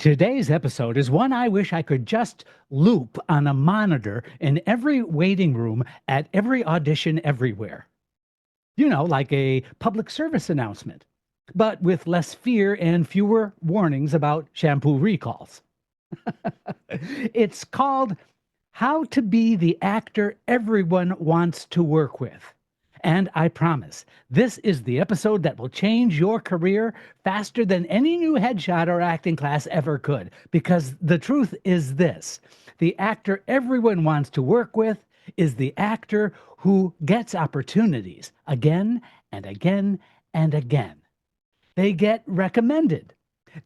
Today's episode is one I wish I could just loop on a monitor in every waiting room at every audition everywhere. Like a public service announcement, but with less fear and fewer warnings about shampoo recalls. It's called How to Be the Actor Everyone Wants to Work With. And I promise, this is the episode that will change your career faster than any new headshot or acting class ever could. Because the truth is this: the actor everyone wants to work with is the actor who gets opportunities again and again and again. They get recommended,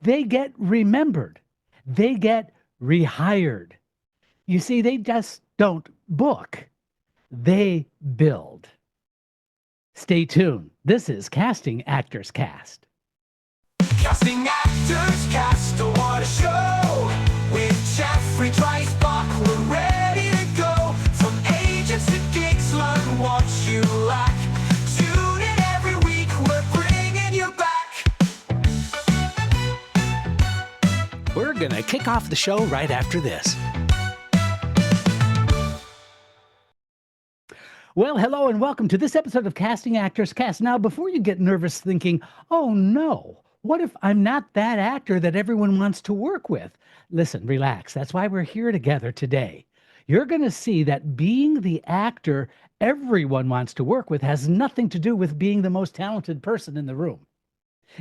they get remembered, they get rehired. You see, they just don't book, they build. Stay tuned. This is Casting Actors Cast. Casting Actors Cast, oh, what a show! With Jeffrey Dreisbach, we're ready to go. From agents to gigs, learn what you lack. Tune in every week, we're bringing you back. We're going to kick off the show right after this. Well, hello and welcome to this episode of Casting Actors Cast. Now, before you get nervous thinking, oh no, what if I'm not that actor that everyone wants to work with? Listen, relax. That's why we're here together today. You're going to see that being the actor everyone wants to work with has nothing to do with being the most talented person in the room.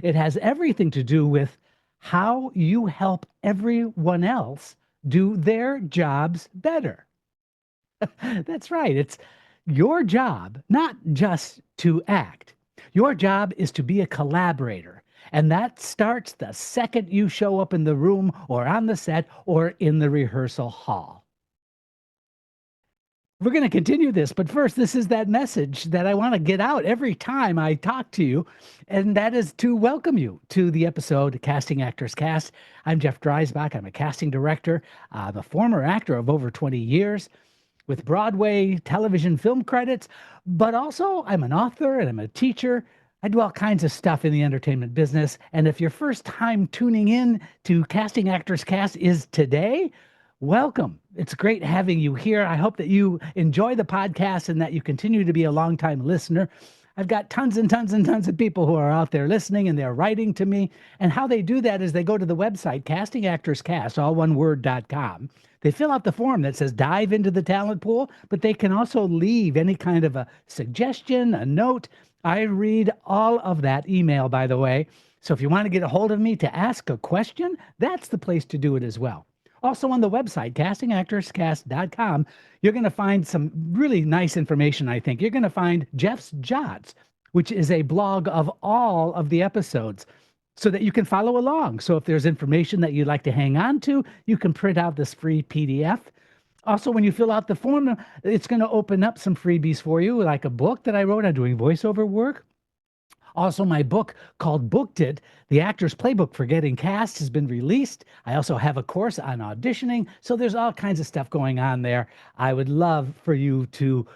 It has everything to do with how you help everyone else do their jobs better. That's right. It's your job, not just to act. Your job is to be a collaborator. And that starts the second you show up in the room or on the set or in the rehearsal hall. We're going to continue this, but first, this is that message that I want to get out every time I talk to you, and that is to welcome you to the episode Casting Actors Cast. I'm Jeff Dreisbach. I'm a casting director. I'm a former actor of over 20 years. With Broadway, television, film credits, but also I'm an author and I'm a teacher. I do all kinds of stuff in the entertainment business. And if your first time tuning in to Casting Actors Cast is today, welcome. It's great having you here. I hope that you enjoy the podcast and that you continue to be a longtime listener. I've got tons and tons and tons of people who are out there listening and they're writing to me. And how they do that is they go to the website, castingactorscast, all one word.com. They fill out the form that says dive into the talent pool, but they can also leave any kind of a suggestion, a note. I read all of that email, by the way. So if you want to get a hold of me to ask a question, that's the place to do it as well. Also on the website, castingactorscast.com, you're going to find some really nice information, I think. You're going to find Jeff's Jots, which is a blog of all of the episodes, so that you can follow along. So if there's information that you'd like to hang on to, you can print out this free PDF. Also, when you fill out the form, it's going to open up some freebies for you, like a book that I wrote on doing voiceover work. Also, my book called Booked It, The Actor's Playbook for Getting Cast, has been released. I also have a course on auditioning. So there's all kinds of stuff going on there. I would love for you to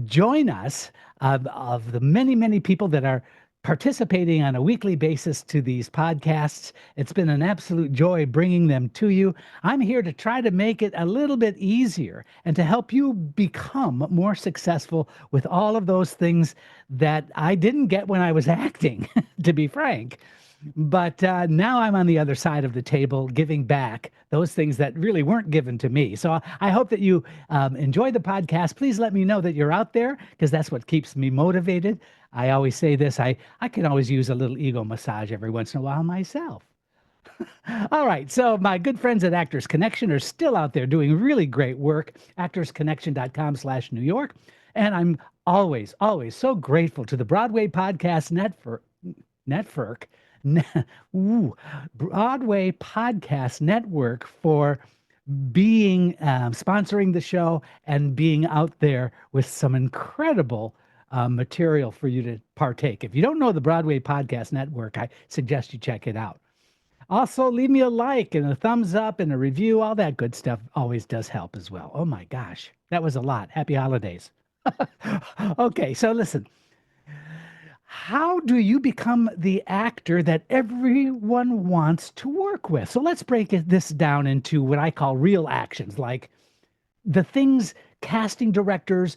join us, of the many, many people that are participating on a weekly basis to these podcasts. It's been an absolute joy bringing them to you. I'm here to try to make it a little bit easier and to help you become more successful with all of those things that I didn't get when I was acting, to be frank. But now I'm on the other side of the table giving back those things that really weren't given to me. So I hope that you enjoy the podcast. Please let me know that you're out there, because that's what keeps me motivated. I always say this, I can always use a little ego massage every once in a while myself. All right, so my good friends at Actors Connection are still out there doing really great work, actorsconnection.com/New York. And I'm always, always so grateful to the Broadway Podcast Broadway Podcast Network for being sponsoring the show and being out there with some incredible material for you to partake. If you don't know the Broadway Podcast Network, I suggest you check it out. Also, leave me a like and a thumbs up and a review. All that good stuff always does help as well. Oh my gosh, that was a lot. Happy holidays. Okay, so listen. How do you become the actor that everyone wants to work with? So let's this down into what I call real actions, like the things casting directors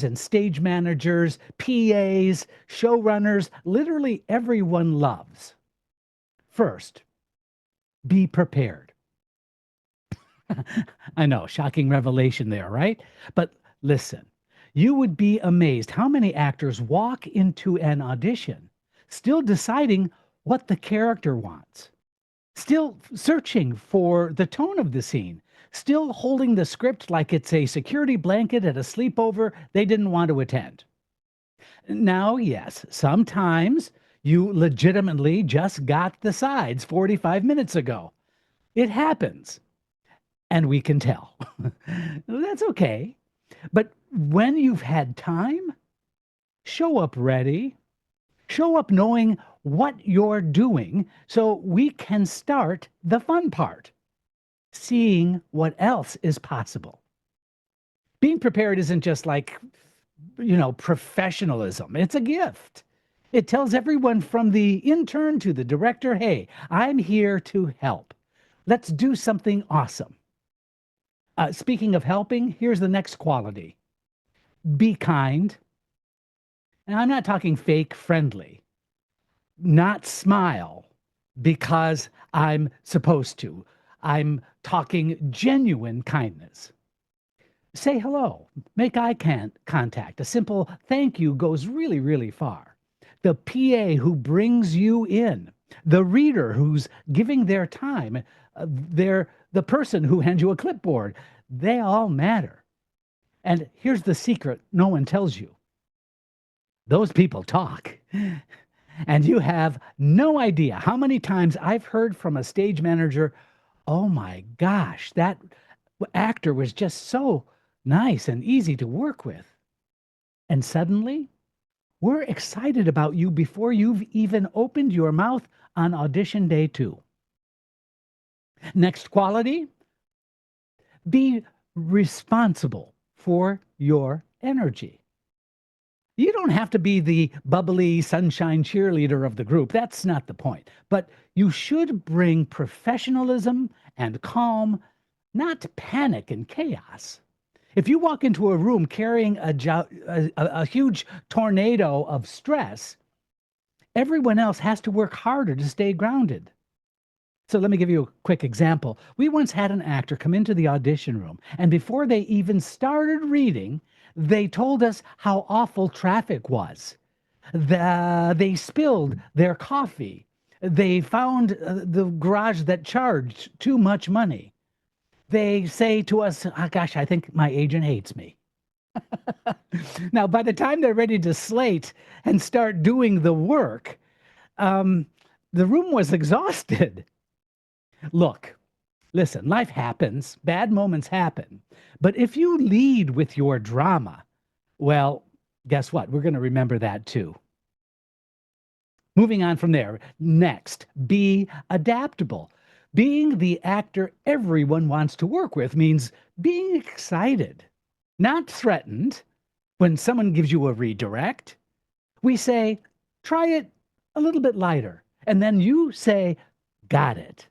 and stage managers, PAs, showrunners, literally everyone loves. First, be prepared. I know, shocking revelation there, right? But listen, you would be amazed how many actors walk into an audition still deciding what the character wants, still searching for the tone of the scene, still holding the script like it's a security blanket at a sleepover they didn't want to attend. Now, yes, sometimes you legitimately just got the sides 45 minutes ago. It happens, and we can tell. That's okay. But when you've had time, show up ready, show up knowing what you're doing so we can start the fun part, seeing what else is possible. Being prepared isn't just like, professionalism, it's a gift. It tells everyone from the intern to the director, hey, I'm here to help. Let's do something awesome. Speaking of helping, here's the next quality: be kind. And I'm not talking fake friendly, not smile because I'm supposed to. I'm talking genuine kindness. Say hello, make contact. A simple thank you goes really, really far. The PA who brings you in, the reader who's giving their time, the person who hands you a clipboard, they all matter. And here's the secret no one tells you: those people talk. And you have no idea how many times I've heard from a stage manager, oh my gosh, that actor was just so nice and easy to work with. And suddenly, we're excited about you before you've even opened your mouth on audition day 2. Next quality: be responsible for your energy. You don't have to be the bubbly sunshine cheerleader of the group. That's not the point. But you should bring professionalism and calm, not panic and chaos. If you walk into a room carrying a huge tornado of stress, everyone else has to work harder to stay grounded. So let me give you a quick example. We once had an actor come into the audition room, and before they even started reading, they told us how awful traffic was. They spilled their coffee. They found the garage that charged too much money. They say to us, oh, gosh, I think my agent hates me. Now, by the time they're ready to slate and start doing the work, the room was exhausted. Look, listen, life happens, bad moments happen. But if you lead with your drama, well, guess what? We're going to remember that too. Moving on from there, next, be adaptable. Being the actor everyone wants to work with means being excited, not threatened. When someone gives you a redirect, we say, try it a little bit lighter. And then you say, got it.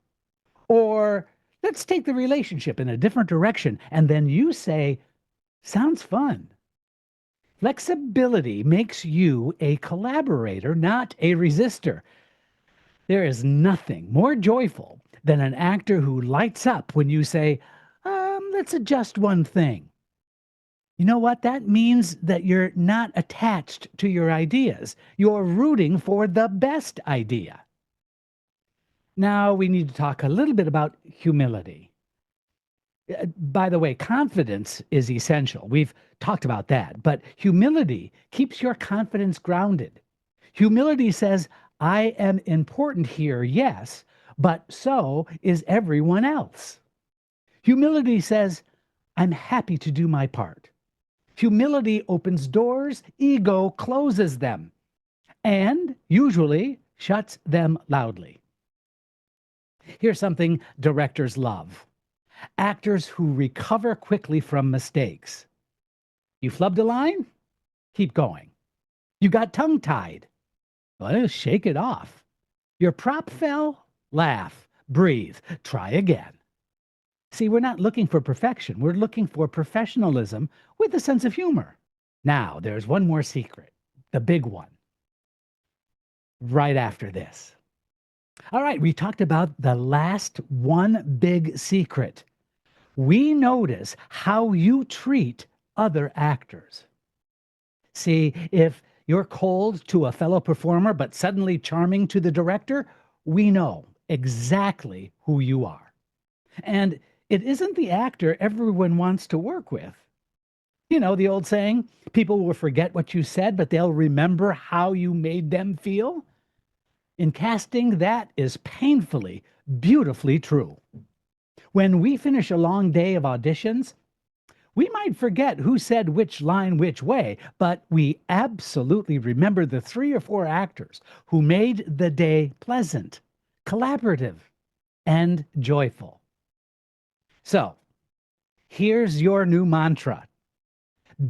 Or let's take the relationship in a different direction. And then you say, sounds fun. Flexibility makes you a collaborator, not a resistor. There is nothing more joyful than an actor who lights up when you say, let's adjust one thing. You know what? That means that you're not attached to your ideas. You're rooting for the best idea. Now we need to talk a little bit about humility. By the way, confidence is essential. We've talked about that. But humility keeps your confidence grounded. Humility says, I am important here, yes, but so is everyone else. Humility says, I'm happy to do my part. Humility opens doors, ego closes them, and usually shuts them loudly. Here's something directors love: actors who recover quickly from mistakes. You flubbed a line? Keep going. You got tongue-tied? Well, shake it off. Your prop fell? Laugh, breathe, try again. See, we're not looking for perfection. We're looking for professionalism with a sense of humor. Now, there's one more secret, the big one, right after this. All right, we talked about the last one big secret. We notice how you treat other actors. See, if you're cold to a fellow performer, but suddenly charming to the director, we know exactly who you are. And it isn't the actor everyone wants to work with. You know, the old saying, people will forget what you said, but they'll remember how you made them feel. In casting, that is painfully, beautifully true. When we finish a long day of auditions, we might forget who said which line which way, but we absolutely remember the 3 or 4 actors who made the day pleasant, collaborative, and joyful. So, here's your new mantra.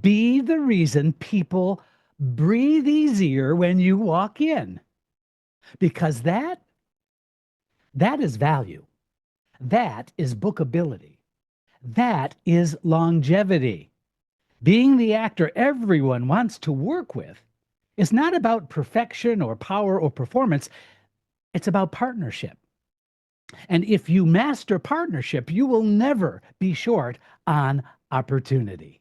Be the reason people breathe easier when you walk in. Because that is value. That is bookability. That is longevity. Being the actor everyone wants to work with is not about perfection or power or performance. It's about partnership. And if you master partnership, you will never be short on opportunity.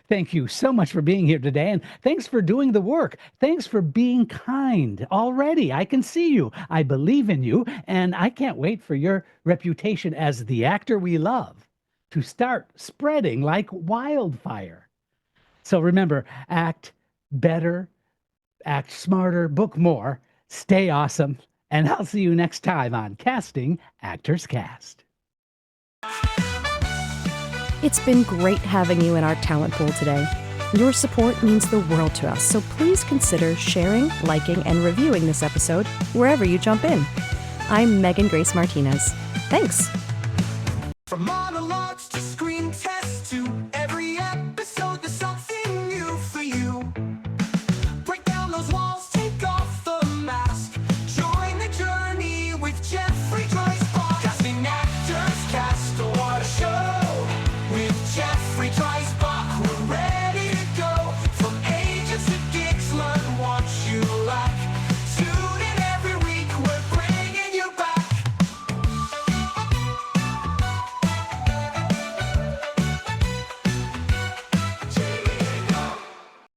Thank you so much for being here today, and thanks for doing the work. Thanks for being kind already. I can see you. I believe in you, and I can't wait for your reputation as the actor we love to start spreading like wildfire. So remember, act better, act smarter, book more, stay awesome, and I'll see you next time on Casting Actors Cast. It's been great having you in our talent pool today. Your support means the world to us, so please consider sharing, liking, and reviewing this episode wherever you jump in. I'm Megan Grace Martinez. Thanks. From monologues to scripts.